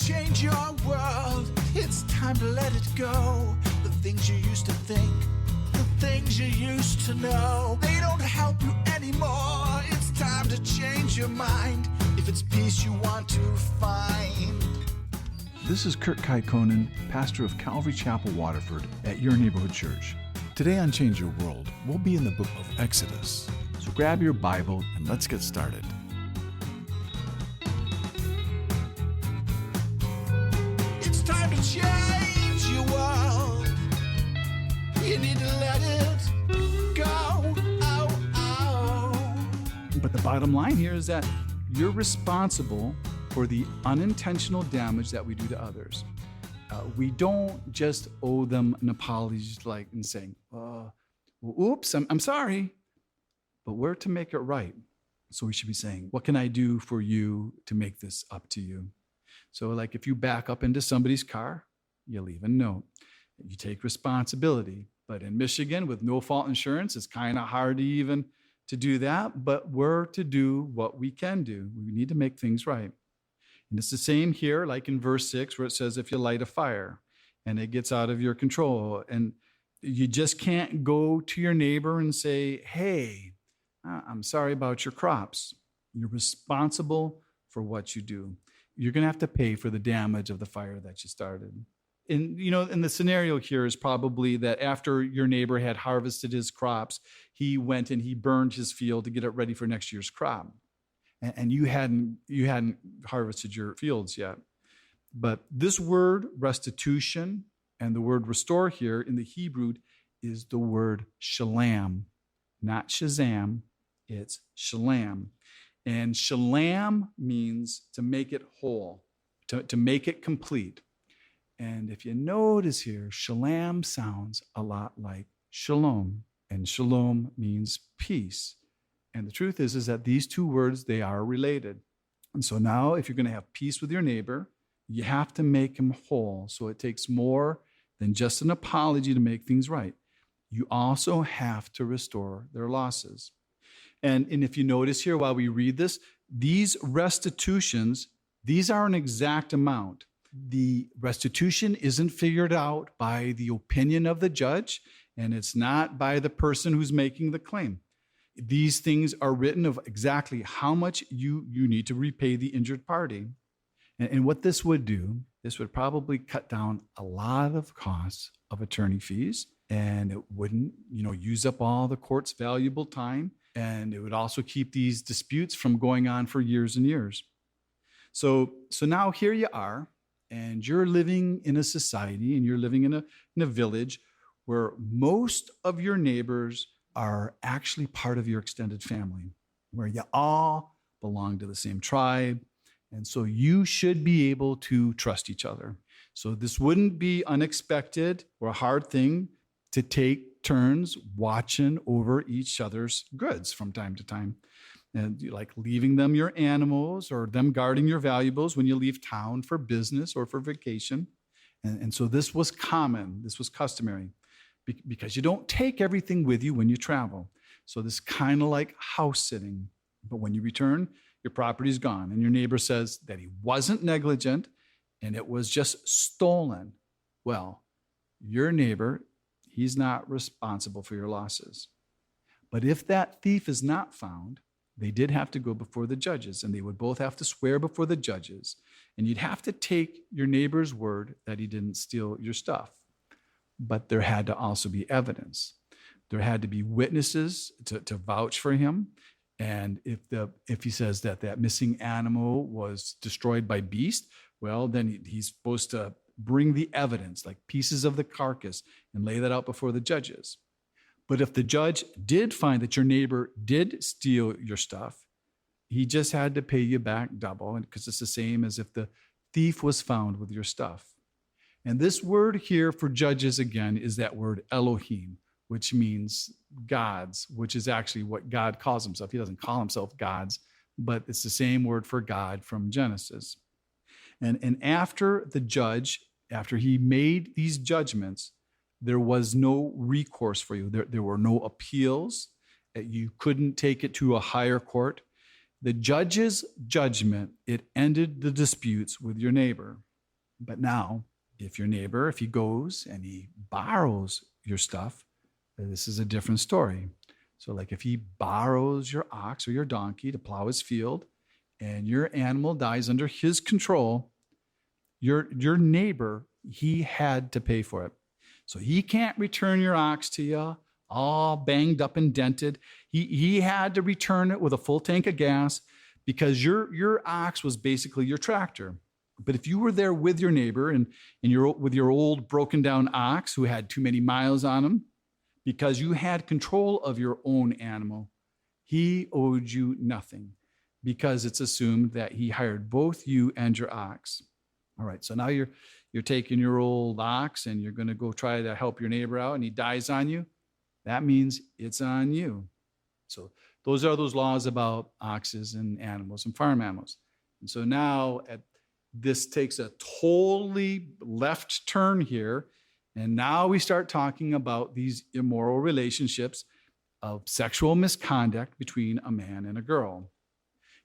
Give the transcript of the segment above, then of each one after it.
change your world. It's time to let it go. The things you used to think, the things you used to know, they don't help you anymore. It's time to change your mind if it's peace you want to find. This is Kurt Kaikonen, pastor of Calvary Chapel, Waterford, at your neighborhood church. Today on Change Your World, we'll be in the book of Exodus. So grab your Bible and let's get started. It's time to change your world. You need to let it go. Oh, oh. But the bottom line here is that you're responsible for the unintentional damage that we do to others. We don't just owe them an apology and saying, oops, I'm sorry, but we're to make it right. So we should be saying, what can I do for you to make this up to you? So like if you back up into somebody's car, you leave a note. You take responsibility. But in Michigan, with no-fault insurance, it's kind of hard to do that, but we're to do what we can do. We need to make things right. And it's the same here, like in verse 6, where it says, if you light a fire and it gets out of your control, and you just can't go to your neighbor and say, hey, I'm sorry about your crops. You're responsible for what you do. You're going to have to pay for the damage of the fire that you started. And, and the scenario here is probably that after your neighbor had harvested his crops, he went and he burned his field to get it ready for next year's crop. And you hadn't harvested your fields yet. But this word restitution and the word restore here in the Hebrew is the word shalom, not shazam, it's shalom. And shalom means to make it whole, to make it complete. And if you notice here, shalom sounds a lot like shalom, and shalom means peace. And the truth is that these two words, they are related. And so now if you're going to have peace with your neighbor, you have to make him whole. So it takes more than just an apology to make things right. You also have to restore their losses. And if you notice here while we read this, these restitutions, these are an exact amount. The restitution isn't figured out by the opinion of the judge, and it's not by the person who's making the claim. These things are written of exactly how much you need to repay the injured party. And what this would do, this would probably cut down a lot of costs of attorney fees, and it wouldn't, use up all the court's valuable time, and it would also keep these disputes from going on for years and years. So now here you are, and you're living in a society, and you're living in a village where most of your neighbors are actually part of your extended family, where you all belong to the same tribe. And so you should be able to trust each other. So this wouldn't be unexpected or a hard thing to take turns watching over each other's goods from time to time. And like leaving them your animals or them guarding your valuables when you leave town for business or for vacation. And so this was common, this was customary, because you don't take everything with you when you travel. So this is kind of like house sitting. But when you return, your property's gone. And your neighbor says that he wasn't negligent and it was just stolen. Well, your neighbor, he's not responsible for your losses. But if that thief is not found, they did have to go before the judges, and they would both have to swear before the judges. And you'd have to take your neighbor's word that he didn't steal your stuff. But there had to also be evidence. There had to be witnesses to vouch for him. And if he says that missing animal was destroyed by beast, well, then he's supposed to bring the evidence, like pieces of the carcass, and lay that out before the judges. But if the judge did find that your neighbor did steal your stuff, he just had to pay you back double, because it's the same as if the thief was found with your stuff. And this word here for judges, again, is that word Elohim, which means gods, which is actually what God calls himself. He doesn't call himself gods, but it's the same word for God from Genesis. And after the judge, after he made these judgments, there was no recourse for you. There were no appeals. You couldn't take it to a higher court. The judge's judgment, it ended the disputes with your neighbor. But now, if your neighbor, if he goes and he borrows your stuff, this is a different story. So like if he borrows your ox or your donkey to plow his field and your animal dies under his control, your neighbor, he had to pay for it. So he can't return your ox to you all banged up and dented. He had to return it with a full tank of gas because your ox was basically your tractor. But if you were there with your neighbor and with your old broken down ox who had too many miles on him, because you had control of your own animal, he owed you nothing because it's assumed that he hired both you and your ox. All right, so now you're taking your old ox and you're going to go try to help your neighbor out and he dies on you. That means it's on you. So those are those laws about oxes and animals and farm animals. And so now this takes a totally left turn here. And now we start talking about these immoral relationships of sexual misconduct between a man and a girl.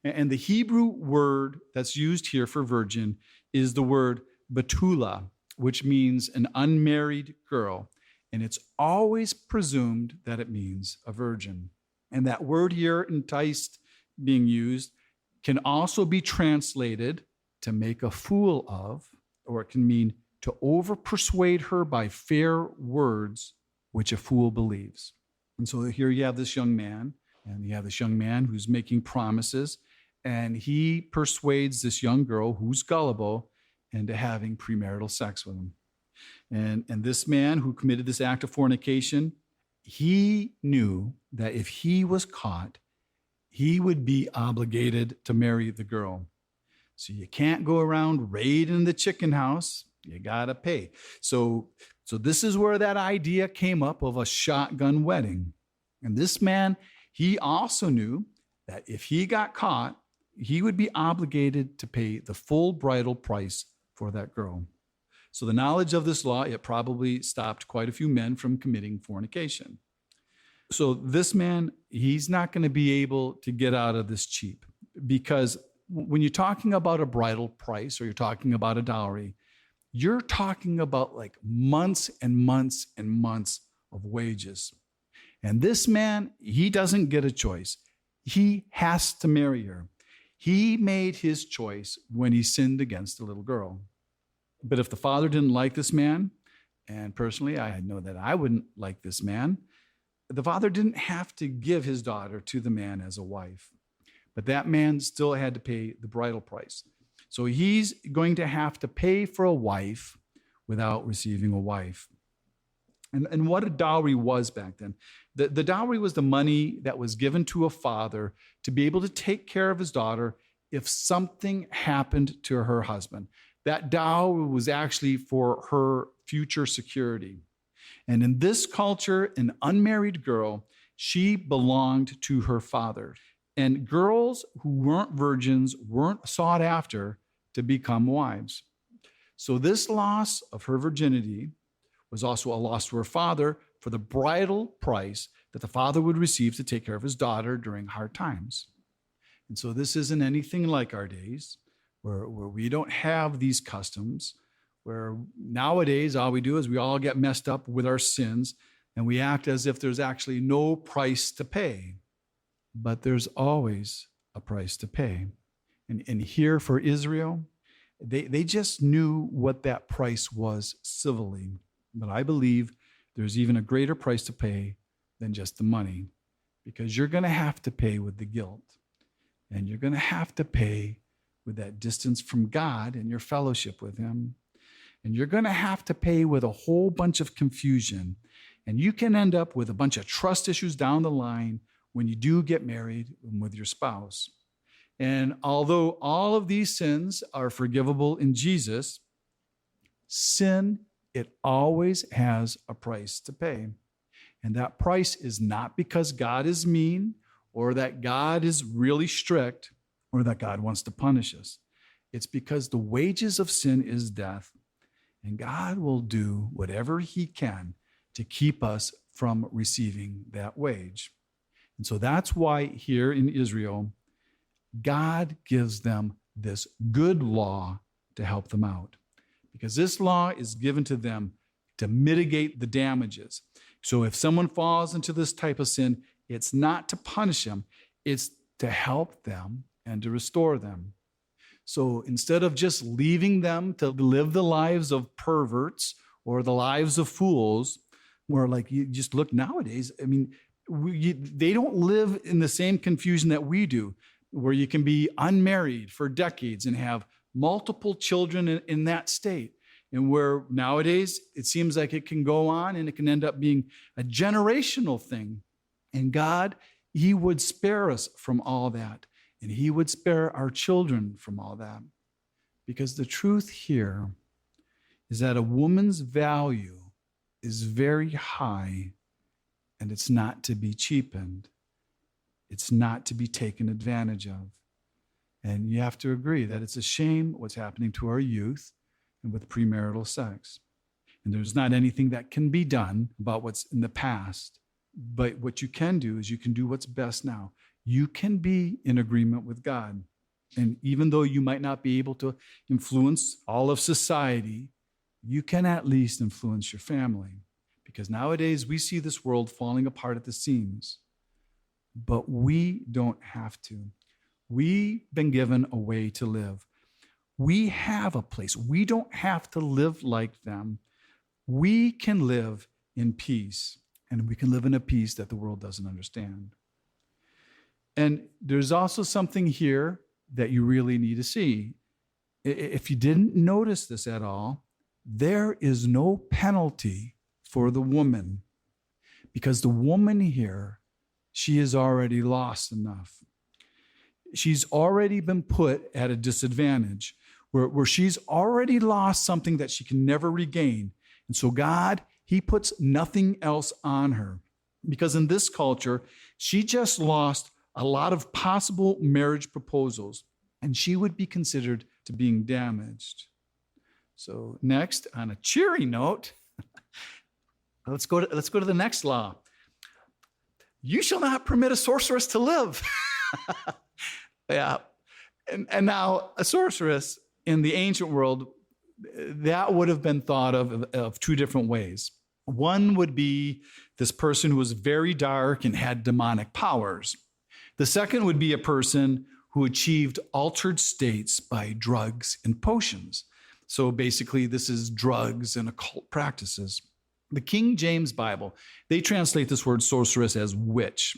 And the Hebrew word that's used here for virgin is the word betula, which means an unmarried girl. And it's always presumed that it means a virgin. And that word here, enticed, being used, can also be translated to make a fool of, or it can mean to over-persuade her by fair words, which a fool believes. And so here you have this young man, and you have this young man who's making promises, and he persuades this young girl who's gullible into having premarital sex with him. And this man who committed this act of fornication, he knew that if he was caught, he would be obligated to marry the girl. So you can't go around raiding the chicken house. You got to pay. So this is where that idea came up of a shotgun wedding. And this man, he also knew that if he got caught, he would be obligated to pay the full bridal price for that girl. So the knowledge of this law, it probably stopped quite a few men from committing fornication. So this man, he's not going to be able to get out of this cheap, because when you're talking about a bridal price or you're talking about a dowry, you're talking about like months and months and months of wages. And this man, he doesn't get a choice. He has to marry her. He made his choice when he sinned against the little girl. But if the father didn't like this man, and personally, I know that I wouldn't like this man, the father didn't have to give his daughter to the man as a wife. But that man still had to pay the bridal price. So he's going to have to pay for a wife without receiving a wife. And what a dowry was back then. The dowry was the money that was given to a father to be able to take care of his daughter if something happened to her husband. That dowry was actually for her future security. And in this culture, an unmarried girl, she belonged to her father. And girls who weren't virgins weren't sought after to become wives. So this loss of her virginity was also a loss to her father for the bridal price that the father would receive to take care of his daughter during hard times. And so this isn't anything like our days, where we don't have these customs, where nowadays all we do is we all get messed up with our sins and we act as if there's actually no price to pay. But there's always a price to pay. And here for Israel, they just knew what that price was civilly. But I believe there's even a greater price to pay than just the money, because you're going to have to pay with the guilt, and you're going to have to pay with that distance from God and your fellowship with him. And you're going to have to pay with a whole bunch of confusion. And you can end up with a bunch of trust issues down the line when you do get married with your spouse. And although all of these sins are forgivable in Jesus, sin, it always has a price to pay. And that price is not because God is mean or that God is really strict or that God wants to punish us. It's because the wages of sin is death. And God will do whatever he can to keep us from receiving that wage. And so that's why here in Israel, God gives them this good law to help them out. because this law is given to them to mitigate the damages. So if someone falls into this type of sin, it's not to punish them, it's to help them and to restore them. So instead of just leaving them to live the lives of perverts or the lives of fools, where like you just look nowadays, I mean, they don't live in the same confusion that we do, where you can be unmarried for decades and have multiple children in that state. And where nowadays it seems like it can go on and it can end up being a generational thing. And God, He would spare us from all that. And He would spare our children from all that. Because the truth here is that a woman's value is very high, and it's not to be cheapened. It's not to be taken advantage of. And you have to agree that it's a shame what's happening to our youth and with premarital sex. And there's not anything that can be done about what's in the past. But what you can do is you can do what's best now. You can be in agreement with God. And even though you might not be able to influence all of society, you can at least influence your family. Because nowadays we see this world falling apart at the seams. But we don't have to. We've been given a way to live. We have a place. We don't have to live like them. We can live in peace, and we can live in a peace that the world doesn't understand. And there's also something here that you really need to see. If you didn't notice this at all, there is no penalty for the woman, because the woman here, she has already lost enough. She's already been put at a disadvantage where she's already lost something that she can never regain. And so God, He puts nothing else on her, because in this culture, she just lost a lot of possible marriage proposals, and she would be considered to being damaged. So next, on a cheery note, let's go to the next law. You shall not permit a sorceress to live. Yeah. And now a sorceress in the ancient world, that would have been thought of two different ways. One would be this person who was very dark and had demonic powers. The second would be a person who achieved altered states by drugs and potions. So basically, this is drugs and occult practices. The King James Bible, they translate this word sorceress as witch.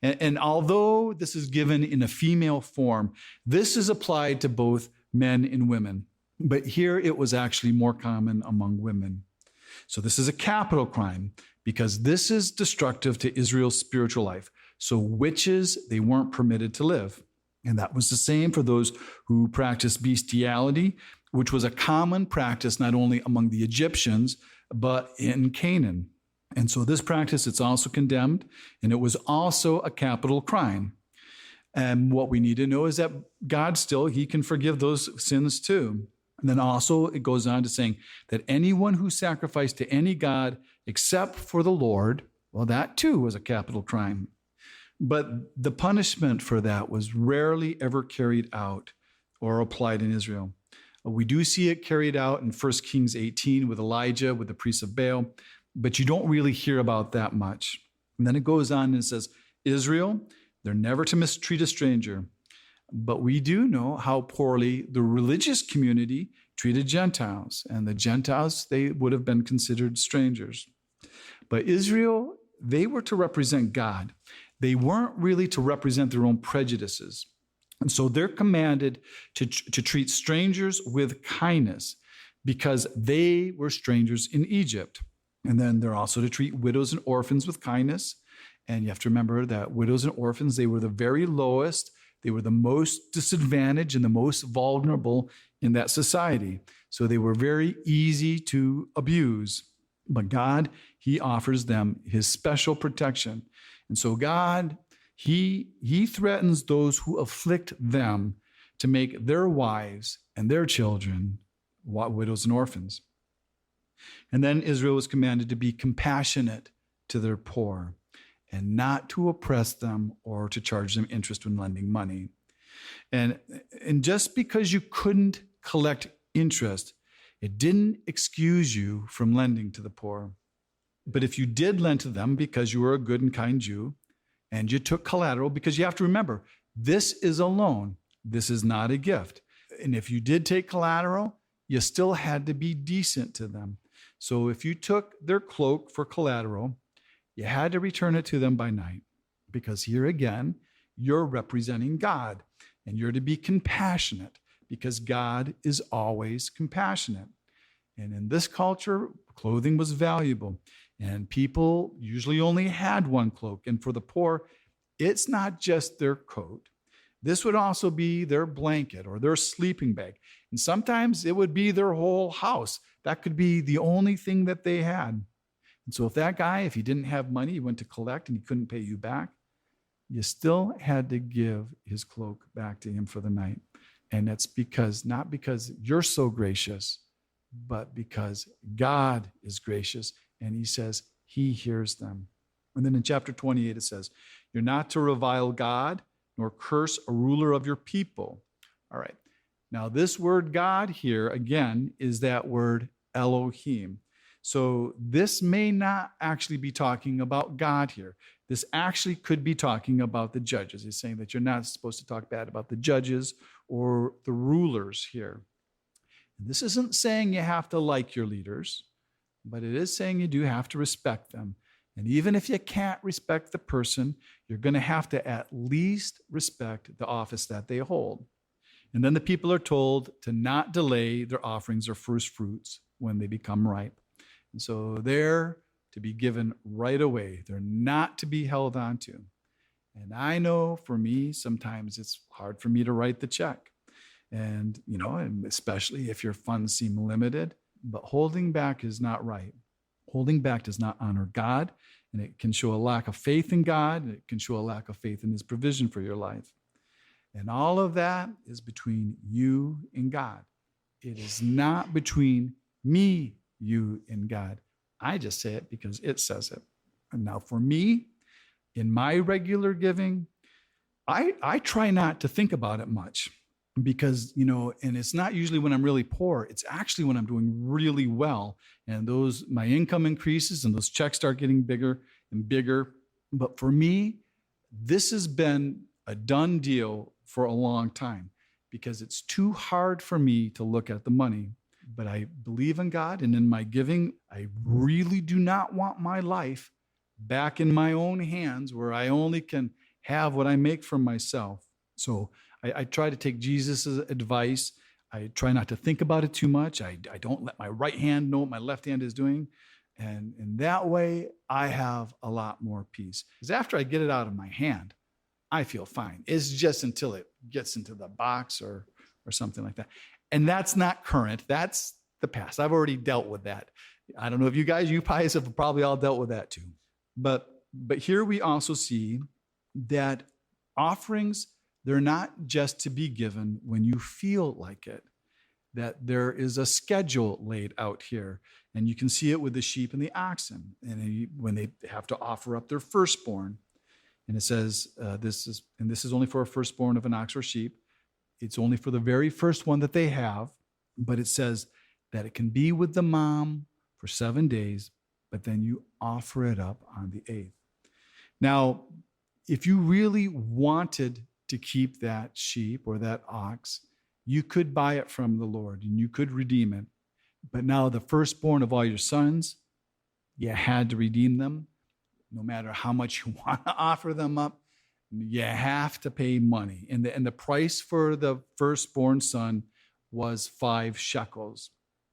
And although this is given in a female form, this is applied to both men and women. But here it was actually more common among women. So this is a capital crime because this is destructive to Israel's spiritual life. So witches, they weren't permitted to live. And that was the same for those who practiced bestiality, which was a common practice not only among the Egyptians, but in Canaan. And so this practice, it's also condemned, and it was also a capital crime. And what we need to know is that God still, He can forgive those sins too. And then also it goes on to saying that anyone who sacrificed to any god except for the Lord, well, that too was a capital crime. But the punishment for that was rarely ever carried out or applied in Israel. We do see it carried out in 1 Kings 18 with Elijah, with the priests of Baal, but you don't really hear about that much. And then it goes on and it says, Israel, they're never to mistreat a stranger. But we do know how poorly the religious community treated Gentiles. And the Gentiles, they would have been considered strangers. But Israel, they were to represent God. They weren't really to represent their own prejudices. And so they're commanded to treat strangers with kindness because they were strangers in Egypt. And then they're also to treat widows and orphans with kindness. And you have to remember that widows and orphans, they were the very lowest. They were the most disadvantaged and the most vulnerable in that society. So they were very easy to abuse. But God, He offers them His special protection. And so God, He threatens those who afflict them to make their wives and their children widows and orphans. And then Israel was commanded to be compassionate to their poor and not to oppress them or to charge them interest when lending money. And just because you couldn't collect interest, It didn't excuse you from lending to the poor. But if you did lend to them because you were a good and kind Jew, and you took collateral, because you have to remember, this is a loan. This is not a gift. And if you did take collateral, you still had to be decent to them. So if you took their cloak for collateral, you had to return it to them by night, because here again, you're representing God, and you're to be compassionate because God is always compassionate. And in this culture, clothing was valuable, and people usually only had one cloak. And for the poor, it's not just their coat. This would also be their blanket or their sleeping bag. And sometimes it would be their whole house. That could be the only thing that they had. And so if that guy, if he didn't have money, he went to collect and he couldn't pay you back, you still had to give his cloak back to him for the night. And that's because, not because you're so gracious, but because God is gracious. And he says he hears them. And then in chapter 28, it says, you're not to revile God nor curse a ruler of your people. All right. Now, this word God here, again, is that word Elohim. So this may not actually be talking about God here. This actually could be talking about the judges. He's saying that you're not supposed to talk bad about the judges or the rulers here. And this isn't saying you have to like your leaders, but it is saying you do have to respect them. And even if you can't respect the person, you're going to have to at least respect the office that they hold. And then the people are told to not delay their offerings or first fruits when they become ripe. And so they're to be given right away. They're not to be held onto. And I know for me, sometimes it's hard for me to write the check. And, and especially if your funds seem limited, but holding back is not right. Holding back does not honor God, and it can show a lack of faith in God, and it can show a lack of faith in his provision for your life. And all of that is between you and God. It is not between me, you, and God. I just say it because it says it. And now for me, in my regular giving, I try not to think about it much because, and it's not usually when I'm really poor. It's actually when I'm doing really well. And my income increases and those checks start getting bigger and bigger. But for me, this has been a done deal for a long time because it's too hard for me to look at the money. But I believe in God, and in my giving, I really do not want my life back in my own hands where I only can have what I make for myself. So I try to take Jesus' advice. I try not to think about it too much. I don't let my right hand know what my left hand is doing. And in that way, I have a lot more peace. Because after I get it out of my hand, I feel fine. It's just until it gets into the box or something like that. And that's not current. That's the past. I've already dealt with that. I don't know if you guys have probably all dealt with that too. But here we also see that offerings, they're not just to be given when you feel like it, that there is a schedule laid out here. And you can see it with the sheep and the oxen. And when they have to offer up their firstborn, and it says, this is only for a firstborn of an ox or sheep. It's only for the very first one that they have, but it says that it can be with the mom for 7 days, but then you offer it up on the 8th. Now, if you really wanted to keep that sheep or that ox, you could buy it from the Lord and you could redeem it. But now the firstborn of all your sons, you had to redeem them. No matter how much you want to offer them up, you have to pay money. And the price for the firstborn son was 5 shekels.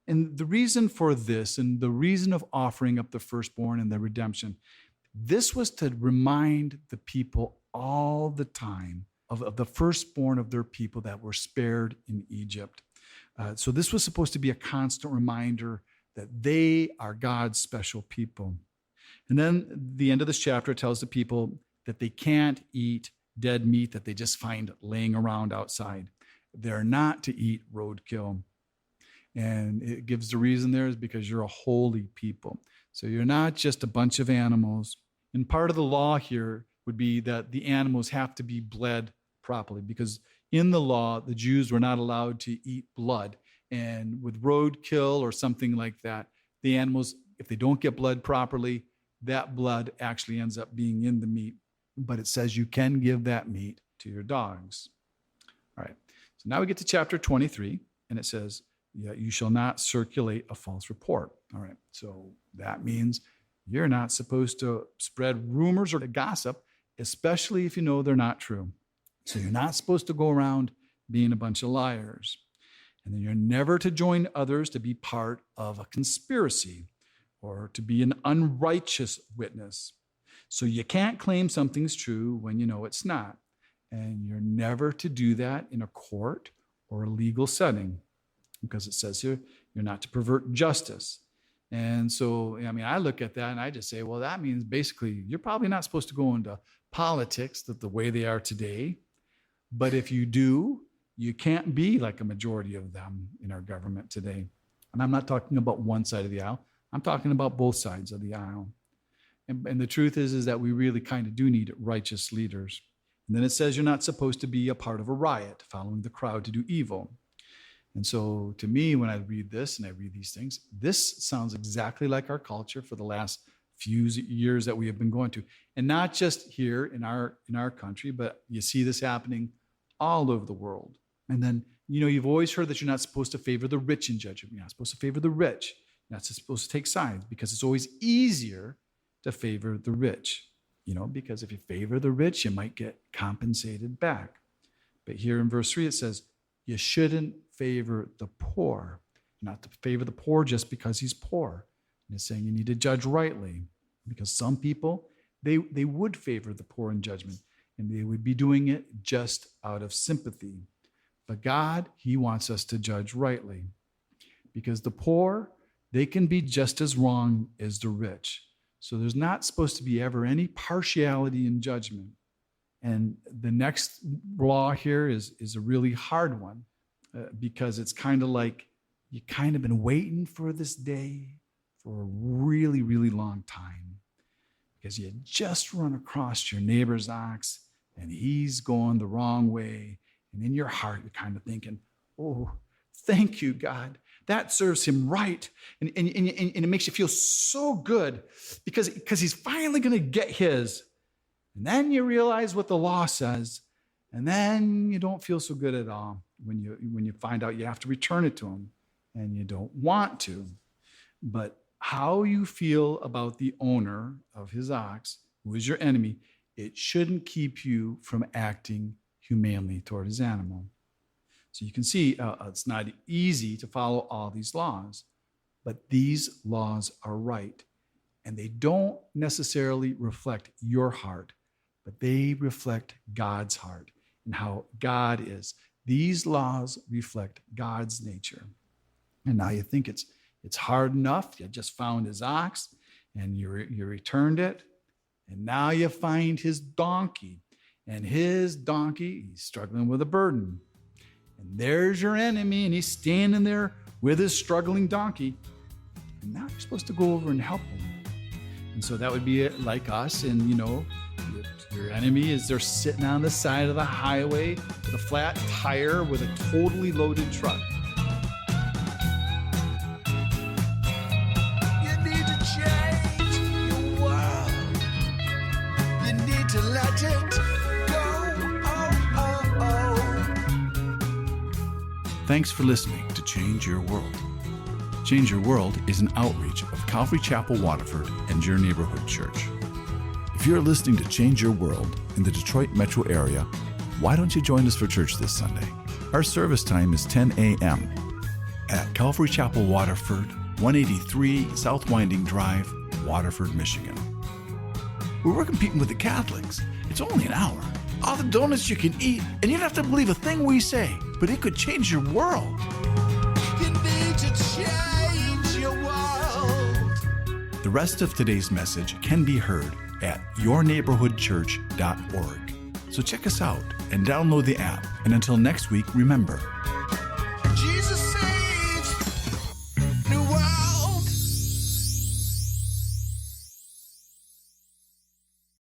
And the reason for this and the reason of offering up the firstborn and the redemption, this was to remind the people all the time of the firstborn of their people that were spared in Egypt. So this was supposed to be a constant reminder that they are God's special people. And then the end of this chapter tells the people that they can't eat dead meat that they just find laying around outside. They're not to eat roadkill. And it gives the reason there is because you're a holy people. So you're not just a bunch of animals. And part of the law here would be that the animals have to be bled properly because in the law, the Jews were not allowed to eat blood. And with roadkill or something like that, the animals, if they don't get blood properly, that blood actually ends up being in the meat. But it says you can give that meat to your dogs. All right. So now we get to chapter 23, and it says, you shall not circulate a false report. All right. So that means you're not supposed to spread rumors or to gossip, especially if you know they're not true. So you're not supposed to go around being a bunch of liars. And then you're never to join others to be part of a conspiracy or to be an unrighteous witness. So you can't claim something's true when you know it's not. And you're never to do that in a court or a legal setting, because it says here, you're not to pervert justice. And so, I look at that and I just say, well, that means basically you're probably not supposed to go into politics the way they are today. But if you do, you can't be like a majority of them in our government today. And I'm not talking about one side of the aisle. I'm talking about both sides of the aisle. And the truth is that we really kind of do need righteous leaders. And then it says you're not supposed to be a part of a riot, following the crowd to do evil. And so to me, when I read this and I read these things, this sounds exactly like our culture for the last few years that we have been going to. And not just here in our country, but you see this happening all over the world. And then, you've always heard that you're not supposed to favor the rich in judgment. You're not supposed to favor the rich. You're not supposed to take sides, because it's always easier to favor the rich, because if you favor the rich, you might get compensated back. But here in verse 3, it says, you shouldn't favor the poor. Not to favor the poor just because he's poor. And it's saying you need to judge rightly, because some people, they would favor the poor in judgment, and they would be doing it just out of sympathy. But God, he wants us to judge rightly, because the poor, they can be just as wrong as the rich. So there's not supposed to be ever any partiality in judgment. And the next law here is a really hard one, because it's kind of like you kind of been waiting for this day for a really, really long time, because you just run across your neighbor's ox and he's going the wrong way. And in your heart, you're kind of thinking, oh, thank you, God. That serves him right. And it makes you feel so good because he's finally going to get his. And then you realize what the law says. And then you don't feel so good at all when you find out you have to return it to him. And you don't want to. But how you feel about the owner of his ox, who is your enemy, it shouldn't keep you from acting humanely toward his animal. So you can see it's not easy to follow all these laws, but these laws are right. And they don't necessarily reflect your heart, but they reflect God's heart and how God is. These laws reflect God's nature. And now you think it's hard enough. You just found his ox and you returned it. And now you find his donkey. And his donkey, he's struggling with a burden. And there's your enemy, and he's standing there with his struggling donkey. And now you're supposed to go over and help him. And so that would be like us. And, your enemy is there sitting on the side of the highway with a flat tire with a totally loaded truck. You need to change your world. You need to let it go. Thanks for listening to Change Your World. Change Your World is an outreach of Calvary Chapel, Waterford, and your neighborhood church. If you're listening to Change Your World in the Detroit metro area, why don't you join us for church this Sunday? Our service time is 10 a.m. at Calvary Chapel, Waterford, 183 South Winding Drive, Waterford, Michigan. We're competing with the Catholics. It's only an hour. All the donuts you can eat, and you don't have to believe a thing we say, but it could change your world. You need to change your world. The rest of today's message can be heard at yourneighborhoodchurch.org. So check us out and download the app. And until next week, remember,